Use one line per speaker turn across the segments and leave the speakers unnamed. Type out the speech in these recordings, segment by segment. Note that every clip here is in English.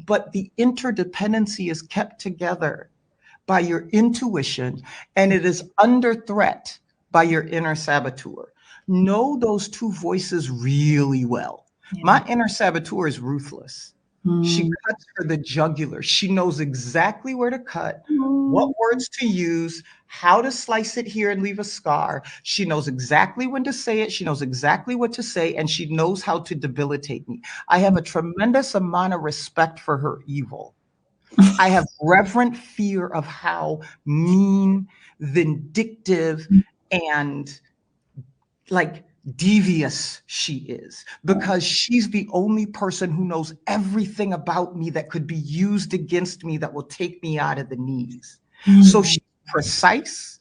but the interdependency is kept together by your intuition, and it is under threat by your inner saboteur. Know those two voices really well.
Yeah.
My inner saboteur is ruthless. She
Mm.
cuts for the jugular. She knows exactly where to cut,
Mm.
what words to use, how to slice it here and leave a scar. She knows exactly when to say it. She knows exactly what to say, and she knows how to debilitate me. I have a tremendous amount of respect for her evil. I have reverent fear of how mean, vindictive, and like devious she is, because she's the only person who knows everything about me that could be used against me that will take me out of the knees. So she's precise,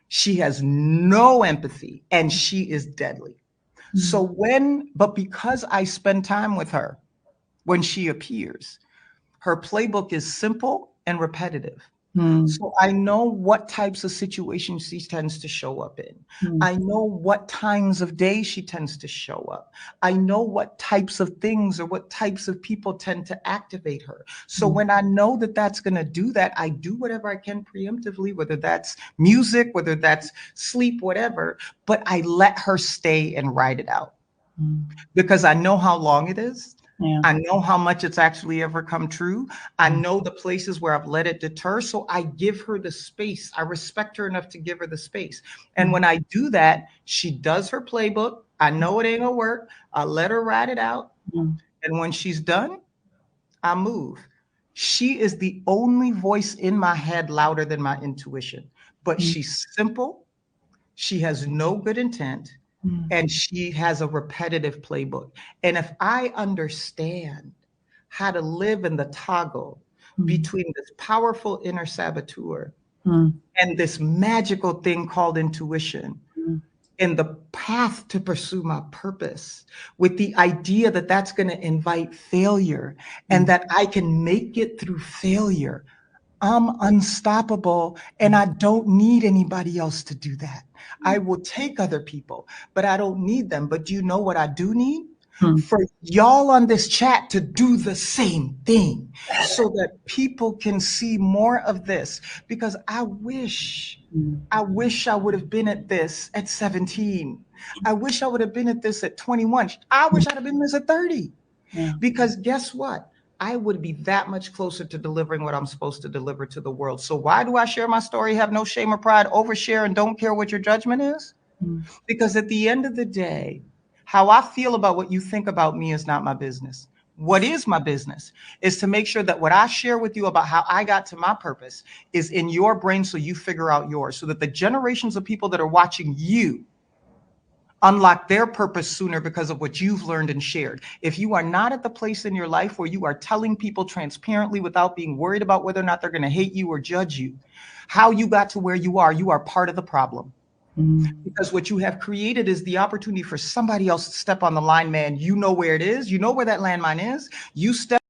she has no empathy, and she is deadly. So but because I spend time with her when she appears, her playbook is simple and repetitive. So I know what types of situations she tends to show up in. I know what times of day she tends to show up. I know what types of things or what types of people tend to activate her. So when I know that that's going to do that, I do whatever I can preemptively, whether that's music, whether that's sleep, whatever, but I let her stay and ride it out because I know how long it is.
Yeah.
I know how much it's actually ever come true. I know the places where I've let it deter. So I give her the space. I respect her enough to give her the space. And when I do that, she does her playbook. I know it ain't gonna work. I let her ride it out. And when she's done, I move. She is the only voice in my head louder than my intuition, but she's simple. She has no good intent, and she has a repetitive playbook. And if I understand how to live in the toggle between this powerful inner saboteur and this magical thing called intuition, in the path to pursue my purpose, with the idea that that's going to invite failure and that I can make it through failure, I'm unstoppable, and I don't need anybody else to do that. I will take other people, but I don't need them. But do you know what I do need? For y'all on this chat to do the same thing so that people can see more of this. Because I wish I would have been at this at 17. I wish I would have been at this at 21. I wish I'd have been this at 30.
Yeah.
Because guess what? I would be that much closer to delivering what I'm supposed to deliver to the world. So why do I share my story, have no shame or pride, overshare, and don't care what your judgment is? Because at the end of the day, how I feel about what you think about me is not my business. What is my business is to make sure that what I share with you about how I got to my purpose is in your brain so you figure out yours, so that the generations of people that are watching you unlock their purpose sooner because of what you've learned and shared. If you are not at the place in your life where you are telling people transparently without being worried about whether or not they're going to hate you or judge you, how you got to where you are part of the problem. Because what you have created is the opportunity for somebody else to step on the line, man. You know where it is. You know where that landmine is. You step